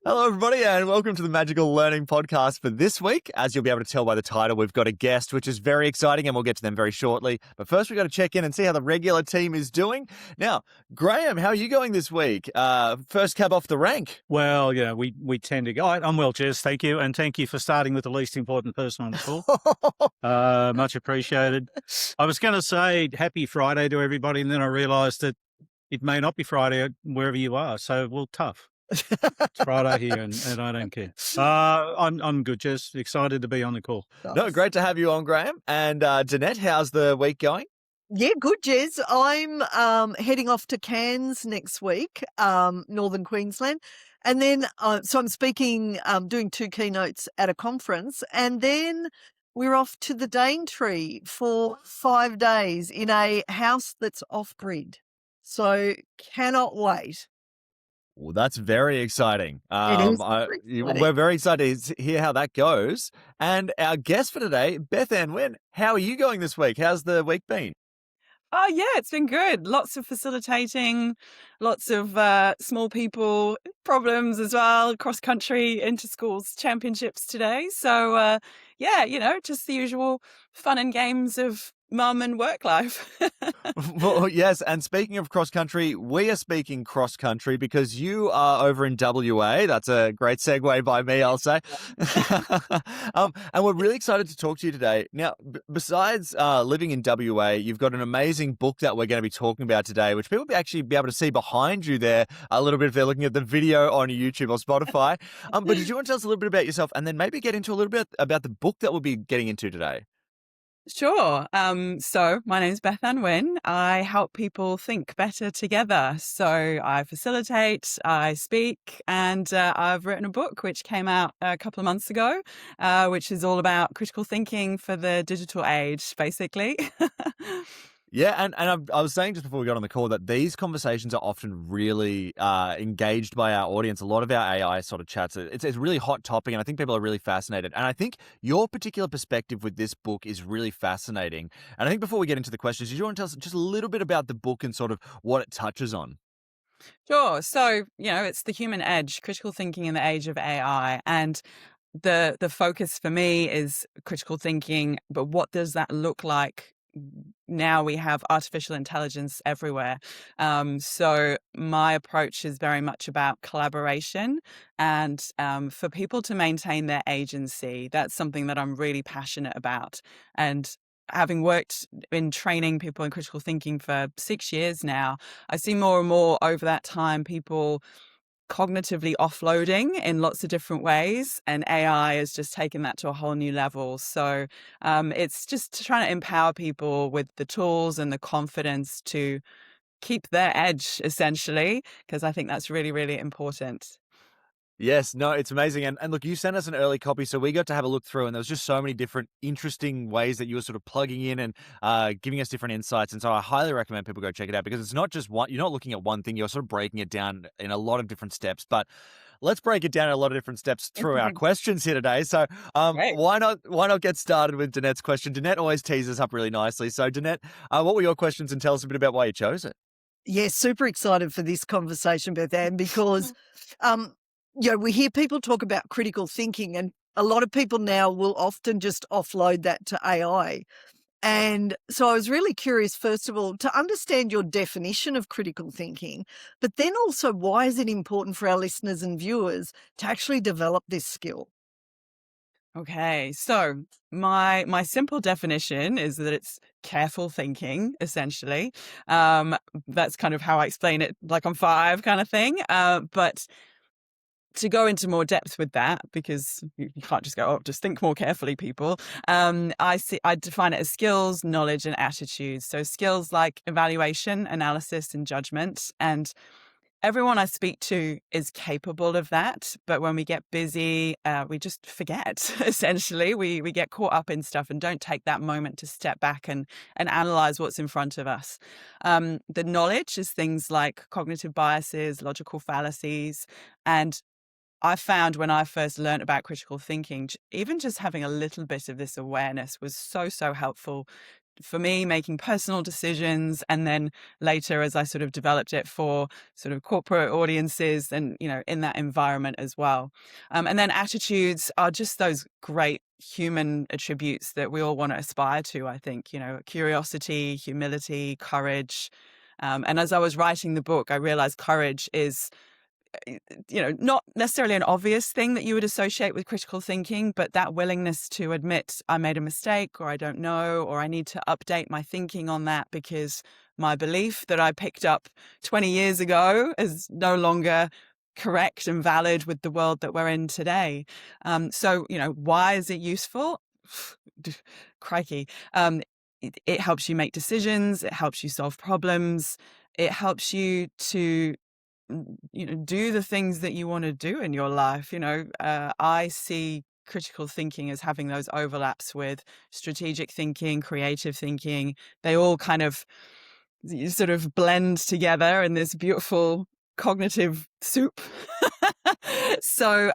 Hello, everybody, and welcome to the Magical Learning Podcast for this week. As you'll be able to tell by the title, we've got a guest, which is very exciting, and we'll get to them very shortly. But first, we've got to check in and see how the regular team is doing. Now, Graham, how are you going this week? First cab off the rank. Well, we tend to go. I'm well, Jez. Thank you. And thank you for starting with the least important person on the call. Much appreciated. I was going to say happy Friday to everybody, and then I realised that it may not be Friday wherever you are. So, well, tough. It's Friday here, and I don't care. I'm good, Jez. Excited to be on the call. No, great to have you on, Graham. And Danette, how's the week going? Yeah, good, Jez. I'm heading off to Cairns next week, Northern Queensland. And then, so I'm speaking, doing 2 keynotes at a conference. And then we're off to the Daintree for 5 days in a house that's off-grid. So cannot wait. Well, that's very exciting. It is very exciting. We're very excited to hear how that goes. And our guest for today, Bethan Winn, how are you going this week? How's the week been? Oh, yeah, it's been good. Lots of facilitating, lots of small people problems as well, cross-country, inter-schools championships today. So, just the usual fun and games of mum and work life. Well, yes. And speaking of cross-country, we are speaking cross-country because you are over in WA. That's a great segue by me, I'll say. And we're really excited to talk to you today. Now, besides living in WA, you've got an amazing book that we're going to be talking about today, which people will actually be able to see behind you there a little bit if they're looking at the video on YouTube or Spotify. But did you want to tell us a little bit about yourself and then maybe get into a little bit about the book that we'll be getting into today? Sure. So my name is Bethan Winn. I help people think better together. So I facilitate, I speak, and I've written a book which came out a couple of months ago, which is all about critical thinking for the digital age, basically. Yeah, and I was saying just before we got on the call that these conversations are often really engaged by our audience. A lot of our AI sort of chats, it's a really hot topic, and I think people are really fascinated. And I think your particular perspective with this book is really fascinating. And I think before we get into the questions, do you want to tell us just a little bit about the book and sort of what it touches on? Sure. So, it's the human edge, critical thinking in the age of AI. And the focus for me is critical thinking, but what does that look like? Now we have artificial intelligence everywhere. So my approach is very much about collaboration and for people to maintain their agency. That's something that I'm really passionate about. And having worked in training people in critical thinking for 6 years now, I see more and more over that time people cognitively offloading in lots of different ways, and AI has just taken that to a whole new level. So it's just trying to empower people with the tools and the confidence to keep their edge, essentially, because I think that's really, really important. Yes, no, it's amazing. And look, you sent us an early copy, so we got to have a look through, and there was just so many different interesting ways that you were sort of plugging in and giving us different insights. And so I highly recommend people go check it out because it's not just one, you're not looking at one thing, you're sort of breaking it down in a lot of different steps. But let's break it down in a lot of different steps through our questions here today. So why not get started with Danette's question? Danette always teases up really nicely. So Danette, what were your questions, and tell us a bit about why you chose it? Yes, super excited for this conversation, Bethan, because we hear people talk about critical thinking, and a lot of people now will often just offload that to AI. And so I was really curious, first of all, to understand your definition of critical thinking, but then also why is it important for our listeners and viewers to actually develop this skill? Okay, so my simple definition is that it's careful thinking, essentially. That's kind of how I explain it, like on 5 kind of thing. But to go into more depth with that, because you can't just go, just think more carefully, people. I define it as skills, knowledge, and attitudes. So skills like evaluation, analysis, and judgment. And everyone I speak to is capable of that. But when we get busy, we just forget, essentially. We get caught up in stuff and don't take that moment to step back and analyze what's in front of us. The knowledge is things like cognitive biases, logical fallacies, and I found when I first learned about critical thinking, even just having a little bit of this awareness was so, so helpful for me, making personal decisions, and then later as I sort of developed it for sort of corporate audiences and, in that environment as well. And then attitudes are just those great human attributes that we all want to aspire to, I think, curiosity, humility, courage. And as I was writing the book, I realized courage is not necessarily an obvious thing that you would associate with critical thinking, but that willingness to admit I made a mistake, or I don't know, or I need to update my thinking on that because my belief that I picked up 20 years ago is no longer correct and valid with the world that we're in today. So, why is it useful? Crikey. It helps you make decisions. It helps you solve problems. It helps you to do the things that you want to do in your life. I see critical thinking as having those overlaps with strategic thinking, creative thinking. They all kind of sort of blend together in this beautiful cognitive soup. So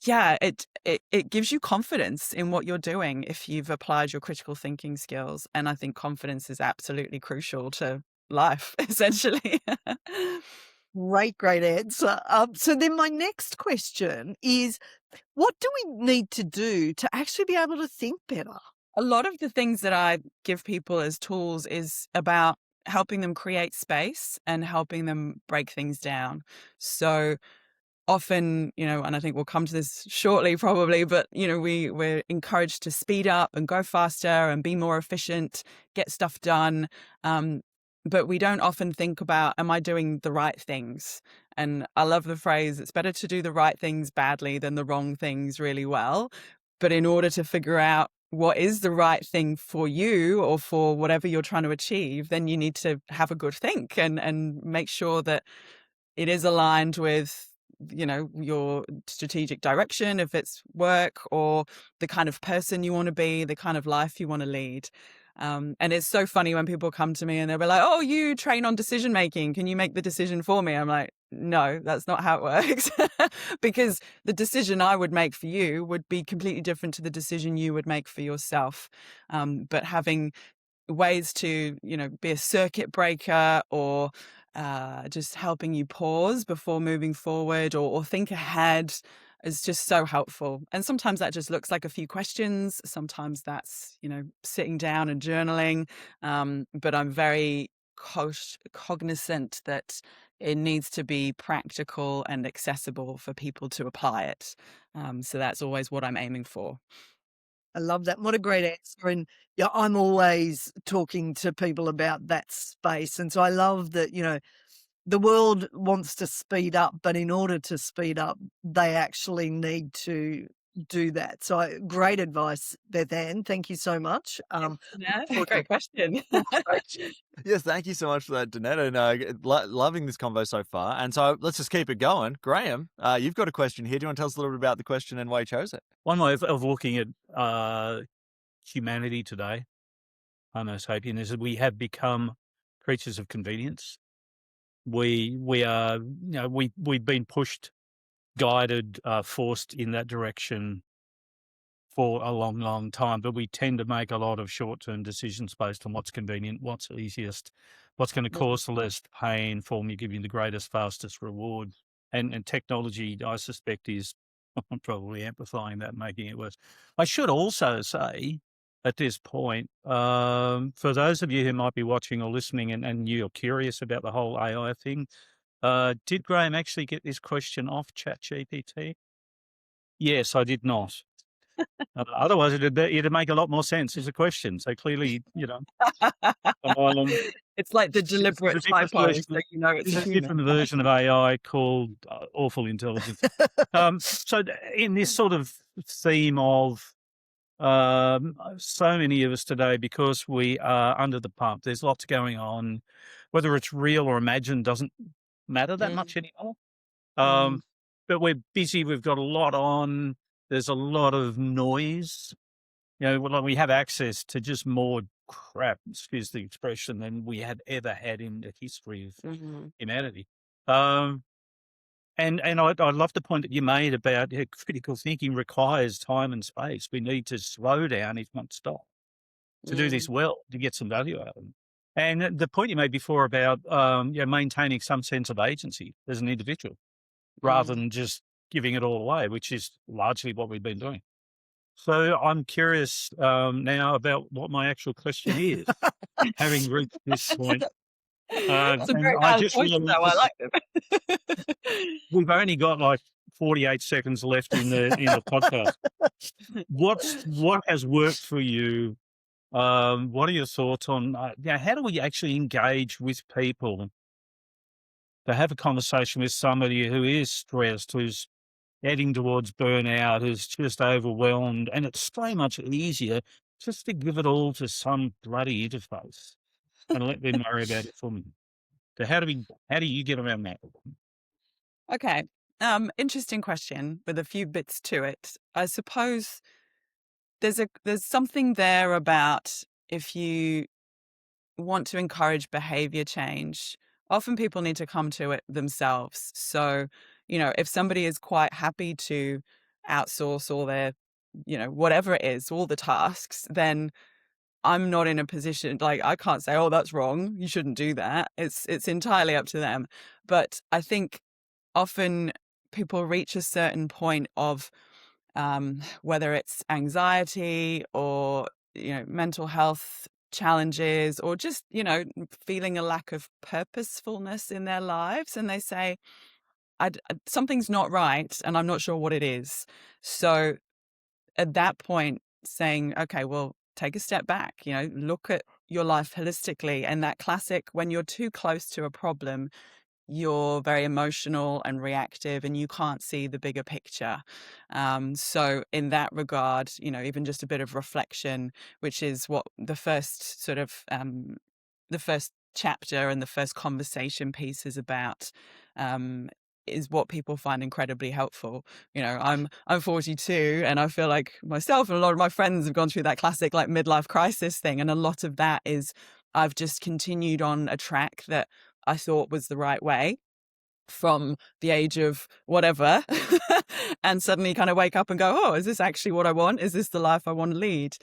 yeah, it gives you confidence in what you're doing if you've applied your critical thinking skills, and I think confidence is absolutely crucial to life, essentially. Great answer. So then my next question is, what do we need to do to actually be able to think better? A lot of the things that I give people as tools is about helping them create space and helping them break things down. So often, and I think we'll come to this shortly probably, but, we're encouraged to speed up and go faster and be more efficient, get stuff done. But we don't often think about, am I doing the right things? And I love the phrase, it's better to do the right things badly than the wrong things really well. But in order to figure out what is the right thing for you or for whatever you're trying to achieve, then you need to have a good think and make sure that it is aligned with your strategic direction, if it's work, or the kind of person you want to be, the kind of life you want to lead. And it's so funny when people come to me and they'll be like, oh, you train on decision making, can you make the decision for me? I'm like, no, that's not how it works. Because the decision I would make for you would be completely different to the decision you would make for yourself. But having ways to, be a circuit breaker, or just helping you pause before moving forward, or think ahead, is just so helpful. And sometimes that just looks like a few questions. Sometimes that's, sitting down and journaling. But I'm very cognizant that it needs to be practical and accessible for people to apply it. So that's always what I'm aiming for. I love that. What a great answer. And yeah, I'm always talking to people about that space. And so I love that, the world wants to speed up, but in order to speed up, they actually need to do that. So great advice, Bethan. Thank you so much. Yeah, great question. Yes, thank you so much for that, Danette. And loving this convo so far. And so let's just keep it going. Graham, you've got a question here. Do you want to tell us a little bit about the question and why you chose it? One way of looking at humanity today, Homo sapien, is that we have become creatures of convenience. We are, we've been pushed, guided, forced in that direction for a long, long time, but we tend to make a lot of short-term decisions based on what's convenient, what's easiest, what's going to cause the least pain for me, give you the greatest, fastest reward. And technology, I suspect, is probably amplifying that, making it worse. I should also say at this point, for those of you who might be watching or listening and you're curious about the whole AI thing, did Graham actually get this question off ChatGPT? Yes, I did not. Otherwise, it'd make a lot more sense as a question. So clearly, it's like the deliberate typo, so it's a different version of AI called awful intelligence. So in this sort of theme of so many of us today, because we are under the pump, there's lots going on, whether it's real or imagined doesn't matter that much anymore. But we're busy, we've got a lot on, there's a lot of noise. We have access to just more crap, excuse the expression, than we had ever had in the history of humanity. And I love the point that you made about critical thinking requires time and space. We need to slow down, if not stop. to do this well, to get some value out of them. And the point you made before about maintaining some sense of agency as an individual, rather than just giving it all away, which is largely what we've been doing. So I'm curious now about what my actual question is, having reached this point. It's a And very I valid just point, though. I realised like it. we've only got like 48 seconds left in the podcast. What has worked for you? What are your thoughts on how do we actually engage with people to have a conversation with somebody who is stressed, who's heading towards burnout, who's just overwhelmed, and it's so much easier just to give it all to some bloody interface and let them worry about it for me. So how do you get around that? Okay. Interesting question with a few bits to it. I suppose there's something there about if you want to encourage behavior change, often people need to come to it themselves. So, if somebody is quite happy to outsource all their, whatever it is, all the tasks, then I'm not in a position, like, I can't say, oh, that's wrong, you shouldn't do that. It's entirely up to them. But I think often people reach a certain point of whether it's anxiety or mental health challenges or just feeling a lack of purposefulness in their lives, and they say, something's not right and I'm not sure what it is. So at that point, saying, okay, well, take a step back, look at your life holistically. And that classic, when you're too close to a problem, you're very emotional and reactive and you can't see the bigger picture. So in that regard, even just a bit of reflection, which is what the first sort of the first chapter and the first conversation piece is about, is what people find incredibly helpful. I'm 42 and I feel like myself and a lot of my friends have gone through that classic like midlife crisis thing. And a lot of that is I've just continued on a track that I thought was the right way from the age of whatever and suddenly kind of wake up and go, oh, is this actually what I want? Is this the life I want to lead?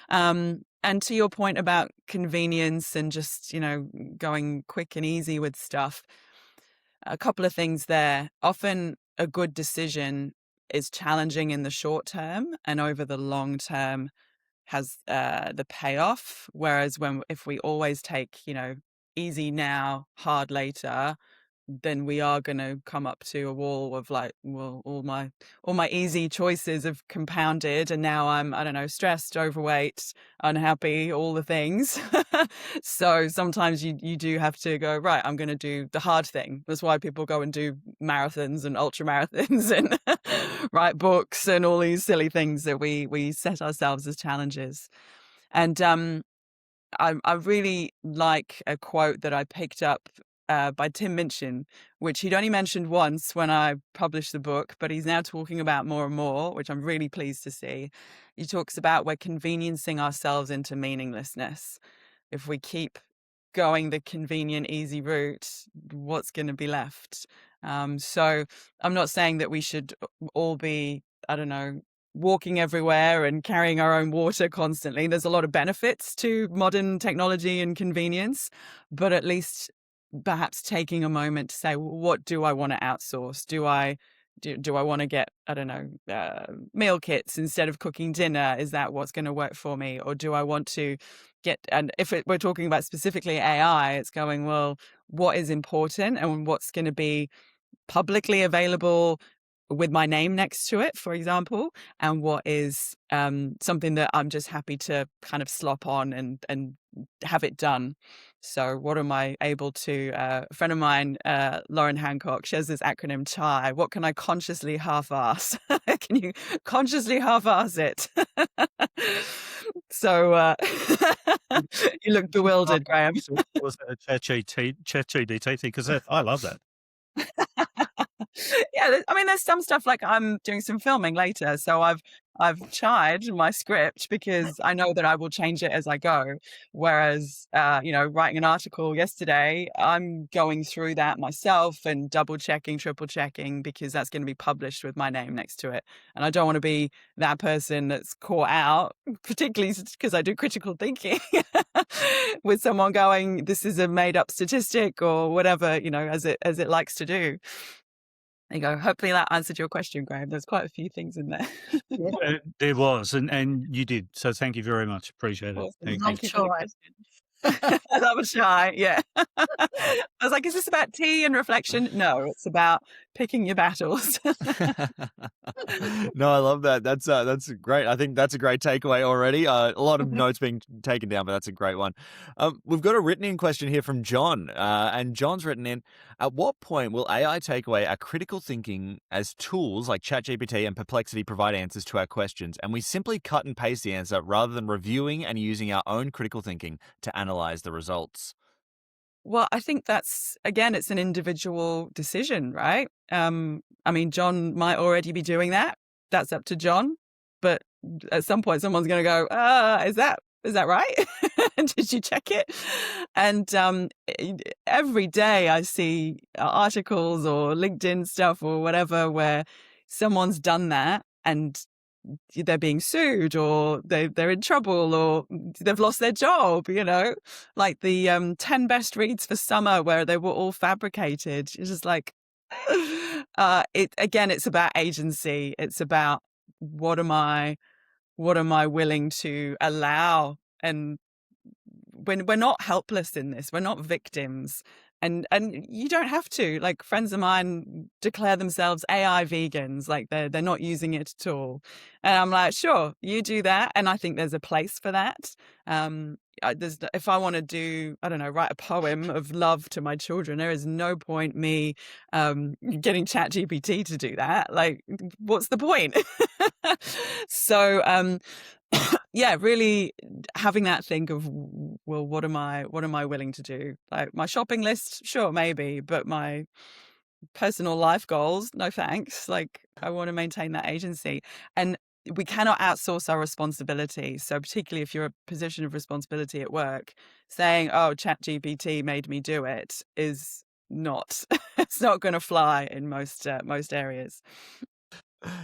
And to your point about convenience and just, going quick and easy with stuff, a couple of things there. Often a good decision is challenging in the short term and over the long term has the payoff. Whereas if we always take, easy now, hard later, then we are going to come up to a wall of like, well, all my easy choices have compounded and now I'm, I don't know, stressed, overweight, unhappy, all the things. So sometimes you do have to go, right, I'm going to do the hard thing. That's why people go and do marathons and ultra marathons and write books and all these silly things that we set ourselves as challenges. And I really like a quote that I picked up by Tim Minchin, which he'd only mentioned once when I published the book, but he's now talking about more and more, which I'm really pleased to see. He talks about we're conveniencing ourselves into meaninglessness. If we keep going the convenient, easy route, what's going to be left? So I'm not saying that we should all be, I don't know, walking everywhere and carrying our own water constantly. There's a lot of benefits to modern technology and convenience, but at least perhaps taking a moment to say, what do I want to outsource? Do I want to get, I don't know, meal kits instead of cooking dinner? Is that what's going to work for me? Or do I want to get, and if we're talking about specifically AI, it's going, well, what is important and what's going to be publicly available with my name next to it, for example, and what is something that I'm just happy to kind of slop on and have it done. So what am I able to, a friend of mine, Lauren Hancock, she has this acronym CHAI. What can I consciously half-ass? Can you consciously half-ass it? So you look bewildered, Graham. Was a ChatGPT thing? Because I love that. Yeah, I mean, there's some stuff like I'm doing some filming later, so I've I've tried my script because I know that I will change it as I go. Whereas, writing an article yesterday, I'm going through that myself and double checking, triple checking, because that's going to be published with my name next to it. And I don't want to be that person that's caught out, particularly because I do critical thinking with someone going, this is a made up statistic or whatever, as it likes to do. There you go. Hopefully that answered your question, Graham. There's quite a few things in there. There was, and you did. So thank you very much. Appreciate it. Awesome. Thank Love you. Thank you for the try. question. I love a shy. Yeah. I was like, is this about tea and reflection? No, it's about picking your battles. No, I love that. That's great. I think that's a great takeaway already. A lot of notes being taken down, but that's a great one. We've got a written in question here from John, and John's written in: at what point will AI take away our critical thinking as tools like ChatGPT and Perplexity provide answers to our questions, and we simply cut and paste the answer rather than reviewing and using our own critical thinking to analyze the results? Well, I think it's an individual decision, right? John might already be doing that. That's up to John. But at some point, someone's going to go, is that right? Did you check it? And every day I see articles or LinkedIn stuff or whatever where someone's done that and they're being sued or they're in trouble or they've lost their job, like the 10 best reads for summer where they were all fabricated. It's just like, it's about agency. It's about what am I willing to allow? And when we're not helpless in this, we're not victims. And you don't have to. Like friends of mine declare themselves AI vegans, like they're not using it at all. And I'm like, sure, you do that. And I think there's a place for that. If I want to do, I don't know, write a poem of love to my children, there is no point me getting ChatGPT to do that. Like, what's the point? So, yeah, really having that think of, well, what am I willing to do? Like my shopping list, sure, maybe, but my personal life goals, no thanks. Like I want to maintain that agency. And we cannot outsource our responsibility. So particularly if you're in a position of responsibility at work, saying, oh, ChatGPT made me do it is not, it's not going to fly in most areas.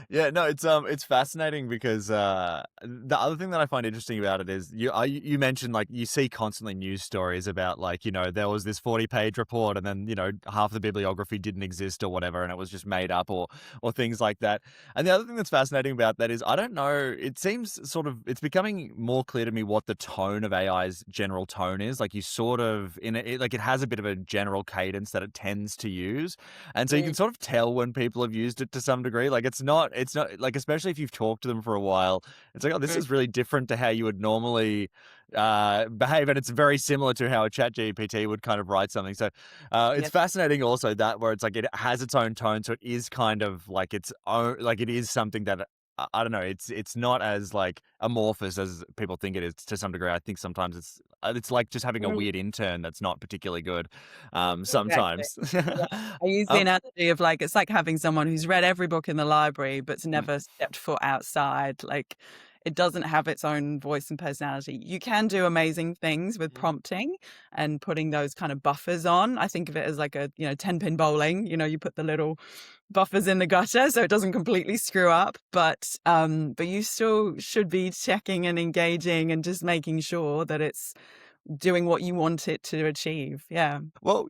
Yeah, no, it's fascinating because the other thing that I find interesting about it is you mentioned like you see constantly news stories about like there was this 40-page report and then half the bibliography didn't exist or whatever and it was just made up or things like that. And the other thing that's fascinating about that is I don't know, it seems sort of it's becoming more clear to me what the tone of AI's general tone is. Like you sort of like it has a bit of a general cadence that it tends to use, and so you can sort of tell when people have used it to some degree. Like it's not like, especially if you've talked to them for a while, it's like, oh, this is really different to how you would normally behave, and it's very similar to how a chat GPT would kind of write something. So it's fascinating also that where it's like it has its own tone, so it is kind of like its own, like it is something that I don't know, it's not as like amorphous as people think it is to some degree. I think sometimes it's like just having a weird intern that's not particularly good sometimes. Exactly. I use the analogy of like, it's like having someone who's read every book in the library but's never stepped foot outside. Like it doesn't have its own voice and personality. You can do amazing things with prompting and putting those kind of buffers on. I think of it as like a 10-pin bowling. You put the little buffers in the gutter so it doesn't completely screw up, but you still should be checking and engaging and just making sure that it's doing what you want it to achieve. Yeah. Well,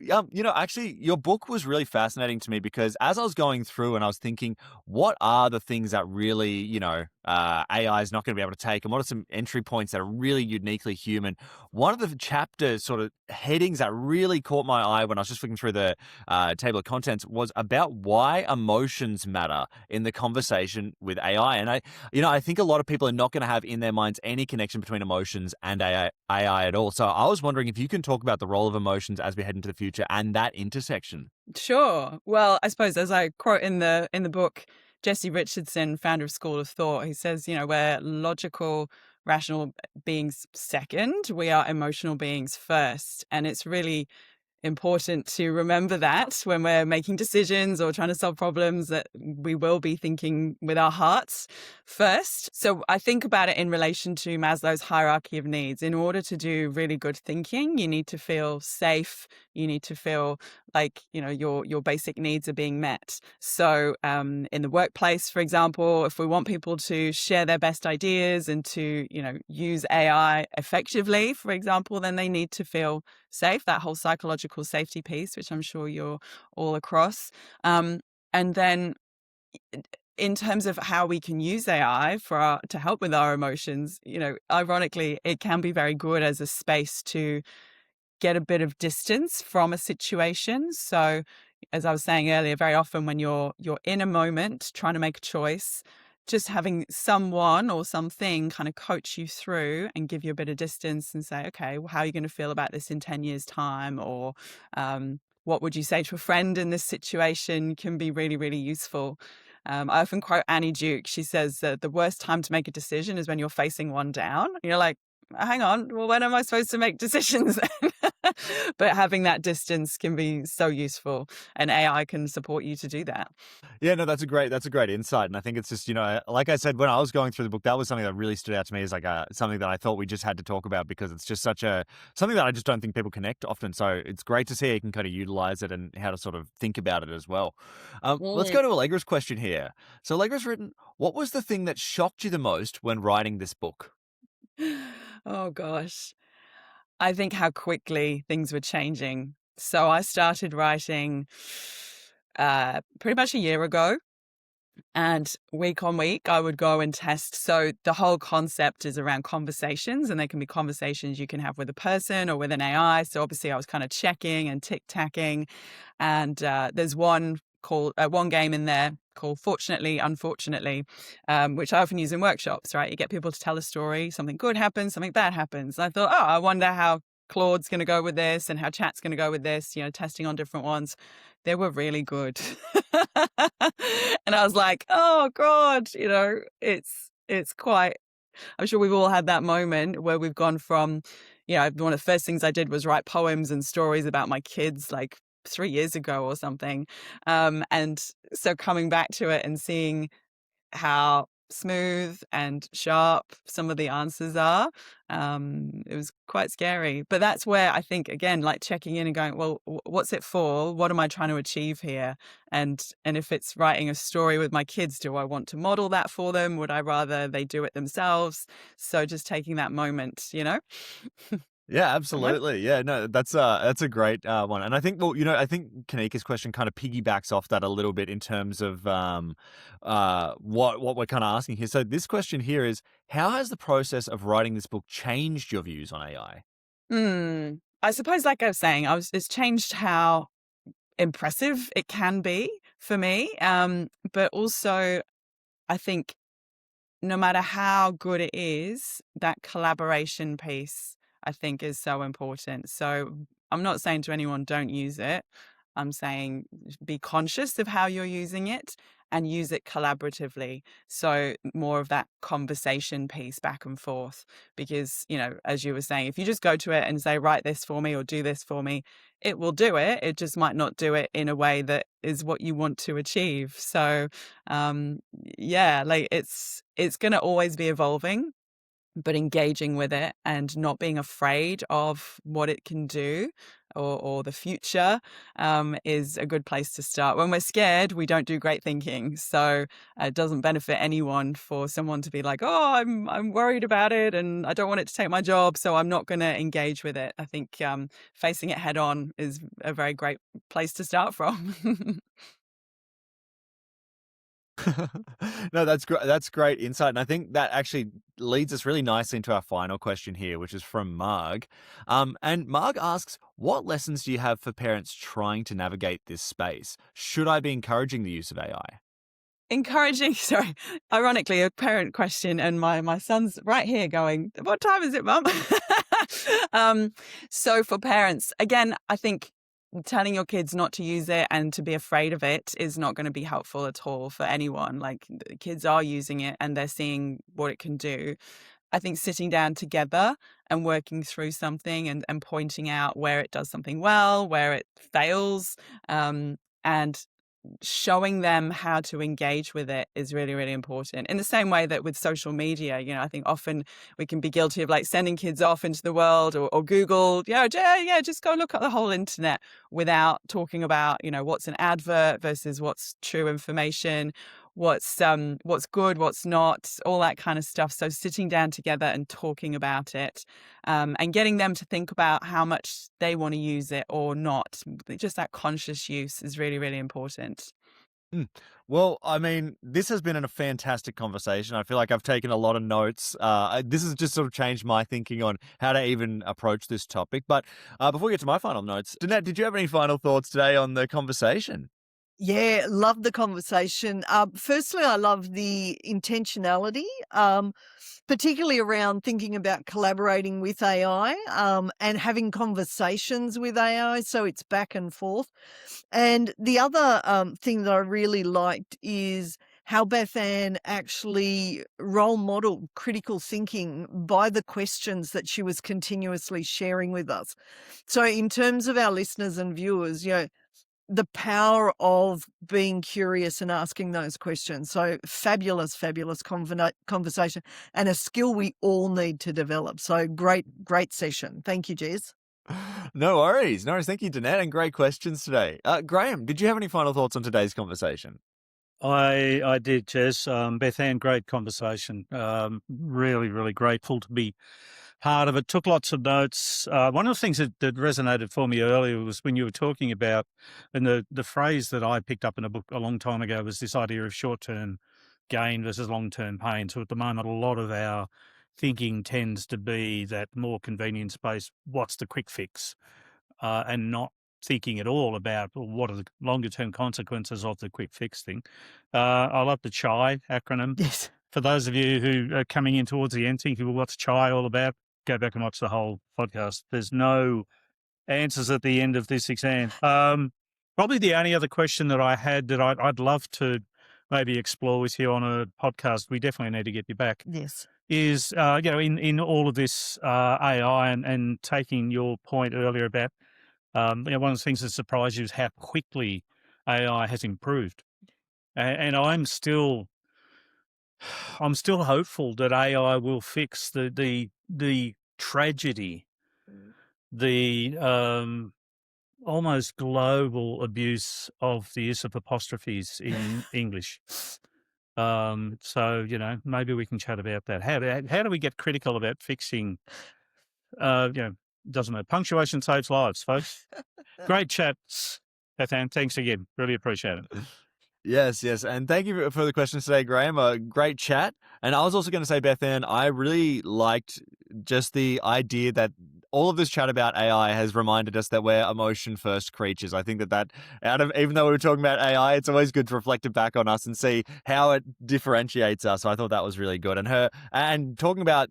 actually, your book was really fascinating to me because as I was going through and I was thinking, what are the things that really, AI is not going to be able to take, and what are some entry points that are really uniquely human? One of the chapter sort of headings that really caught my eye when I was just looking through the table of contents was about why emotions matter in the conversation with AI. And I think a lot of people are not going to have in their minds any connection between emotions and AI at all. So I was wondering if you can talk about the role of emotions as we head into the future and that intersection. Sure. Well, I suppose as I quote in the book, Jesse Richardson, founder of School of Thought, he says, we're logical, rational beings second, we are emotional beings first. And it's really important to remember that when we're making decisions or trying to solve problems, that we will be thinking with our hearts first. So I think about it in relation to Maslow's hierarchy of needs. In order to do really good thinking, you need to feel safe. You need to feel like, your basic needs are being met. So in the workplace, for example, if we want people to share their best ideas and to, use AI effectively, for example, then they need to feel safe, that whole psychological safety piece, which I'm sure you're all across. And then in terms of how we can use AI to help with our emotions, ironically, it can be very good as a space to get a bit of distance from a situation. So as I was saying earlier, very often when you're in a moment trying to make a choice, just having someone or something kind of coach you through and give you a bit of distance and say, okay, well, how are you going to feel about this in 10 years' time? Or what would you say to a friend in this situation can be really, really useful. I often quote Annie Duke. She says that the worst time to make a decision is when you're facing one down. And you're like, hang on, well, when am I supposed to make decisions then? But having that distance can be so useful, and AI can support you to do that. Yeah, no, that's a great insight. And I think it's just, like I said, when I was going through the book, that was something that really stood out to me as like something that I thought we just had to talk about, because it's just something that I just don't think people connect often. So it's great to see how you can kind of utilize it and how to sort of think about it as well. Let's go to Allegra's question here. So Allegra's written, what was the thing that shocked you the most when writing this book? Oh, gosh. I think how quickly things were changing. So I started writing pretty much a year ago. And week on week, I would go and test. So the whole concept is around conversations, and they can be conversations you can have with a person or with an AI. So obviously I was kind of checking and tick-tacking. And there's one game in there called Fortunately, Unfortunately, which I often use in workshops, right? You get people to tell a story, something good happens, something bad happens. And I thought, I wonder how Claude's going to go with this and how Chat's going to go with this, testing on different ones. They were really good. And I was like, oh God, it's quite, I'm sure we've all had that moment where we've gone from, one of the first things I did was write poems and stories about my kids like 3 years ago or something. And so coming back to it and seeing how smooth and sharp some of the answers are, it was quite scary. But that's where I think, again, like checking in and going, well, what's it for? What am I trying to achieve here? And if it's writing a story with my kids, do I want to model that for them? Would I rather they do it themselves? So just taking that moment, Yeah, absolutely. Yeah, no, that's a great one. And I think, well, I think Kanika's question kind of piggybacks off that a little bit in terms of what we're kind of asking here. So this question here is, how has the process of writing this book changed your views on AI? I suppose, like I was saying, it's changed how impressive it can be for me. But also, I think no matter how good it is, that collaboration piece, I think, is so important. So I'm not saying to anyone, don't use it. I'm saying be conscious of how you're using it and use it collaboratively. So more of that conversation piece back and forth. Because, as you were saying, if you just go to it and say, write this for me or do this for me, it will do it. It just might not do it in a way that is what you want to achieve. So, like it's going to always be evolving, but engaging with it and not being afraid of what it can do or the future is a good place to start. When we're scared, we don't do great thinking. So it doesn't benefit anyone for someone to be like, oh, I'm worried about it and I don't want it to take my job, so I'm not going to engage with it. I think facing it head on is a very great place to start from. No, that's great. That's great insight. And I think that actually leads us really nicely into our final question here, which is from Marg. And Marg asks, what lessons do you have for parents trying to navigate this space? Should I be encouraging the use of AI? Sorry, ironically, a parent question, and my son's right here going, what time is it, Mum? So for parents, again, I think telling your kids not to use it and to be afraid of it is not going to be helpful at all for anyone. Like, the kids are using it and they're seeing what it can do. I think sitting down together and working through something and pointing out where it does something well, where it fails, and showing them how to engage with it is really, really important. In the same way that with social media, I think often we can be guilty of like sending kids off into the world or Google, just go look at the whole internet without talking about, what's an advert versus what's true information, what's good, what's not, all that kind of stuff. So sitting down together and talking about it, and getting them to think about how much they want to use it or not. Just that conscious use is really, really important. Mm. Well, I mean, this has been a fantastic conversation. I feel like I've taken a lot of notes. This has just sort of changed my thinking on how to even approach this topic. But before we get to my final notes, Danette, did you have any final thoughts today on the conversation? Yeah, love the conversation. Firstly, I love the intentionality, particularly around thinking about collaborating with AI, and having conversations with AI, so it's back and forth. And the other thing that I really liked is how Bethan actually role modeled critical thinking by the questions that she was continuously sharing with us. So, in terms of our listeners and viewers, the power of being curious and asking those questions. So fabulous, fabulous conversation and a skill we all need to develop. So great session. Thank you, Jez. No worries. No worries. Thank you, Danette, and great questions today. Graham, did you have any final thoughts on today's conversation? I did, Jess. Bethan, great conversation. Really, really grateful to be part of it. Took lots of notes. One of the things that resonated for me earlier was when you were talking about, and the phrase that I picked up in a book a long time ago was this idea of short-term gain versus long-term pain. So at the moment, a lot of our thinking tends to be that more convenience-based, what's the quick fix, and not thinking at all about what are the longer term consequences of the quick fix thing. I love the CHAI acronym. Yes. For those of you who are coming in towards the end thinking, well, what's CHAI all about? Go back and watch the whole podcast. There's no answers at the end of this exam. Probably the only other question that I had that I'd love to maybe explore with you on a podcast, we definitely need to get you back, Yes. is, in all of this AI and taking your point earlier about one of the things that surprised you is how quickly AI has improved, and I'm still hopeful that AI will fix the tragedy, the almost global abuse of the use of apostrophes in English. So maybe we can chat about that. How do we get critical about fixing? Doesn't matter. Punctuation saves lives, folks. Great chat, Bethan. Thanks again. Really appreciate it. Yes, and thank you for the questions today, Graham. A great chat. And I was also going to say, Bethan, I really liked just the idea that all of this chat about AI has reminded us that we're emotion-first creatures. I think that even though we were talking about AI, it's always good to reflect it back on us and see how it differentiates us. So I thought that was really good. And you talking about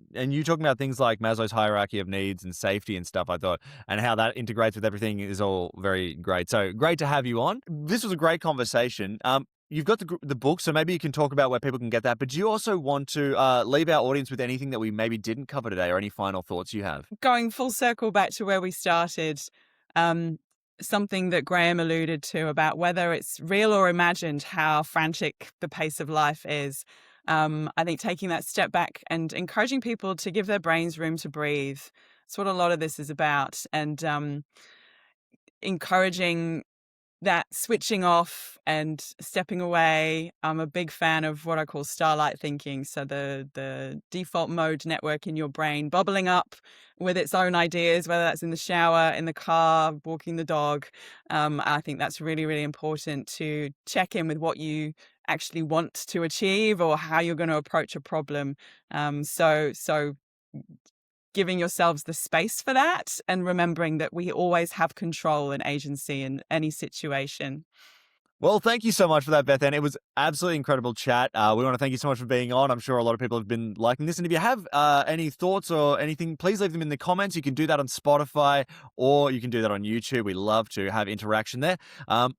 things like Maslow's hierarchy of needs and safety and stuff, I thought, and how that integrates with everything is all very great. So great to have you on. This was a great conversation. You've got the book, so maybe you can talk about where people can get that. But do you also want to leave our audience with anything that we maybe didn't cover today, or any final thoughts you have? Going full circle back to where we started, something that Graham alluded to about whether it's real or imagined, how frantic the pace of life is. I think taking that step back and encouraging people to give their brains room to breathe. That's what a lot of this is about. And encouraging that switching off and stepping away. I'm a big fan of what I call starlight thinking. So the default mode network in your brain bubbling up with its own ideas, whether that's in the shower, in the car, walking the dog. I think that's really, really important to check in with what you actually want to achieve or how you're going to approach a problem. So giving yourselves the space for that and remembering that we always have control and agency in any situation. Well, thank you so much for that, Bethan. It was absolutely incredible chat. We want to thank you so much for being on. I'm sure a lot of people have been liking this. And if you have any thoughts or anything, please leave them in the comments. You can do that on Spotify or you can do that on YouTube. We love to have interaction there.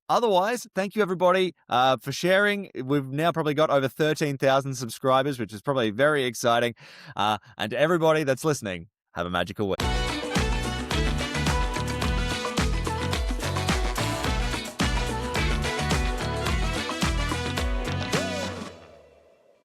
Otherwise, thank you, everybody, for sharing. We've now probably got over 13,000 subscribers, which is probably very exciting. And to everybody that's listening, have a magical week.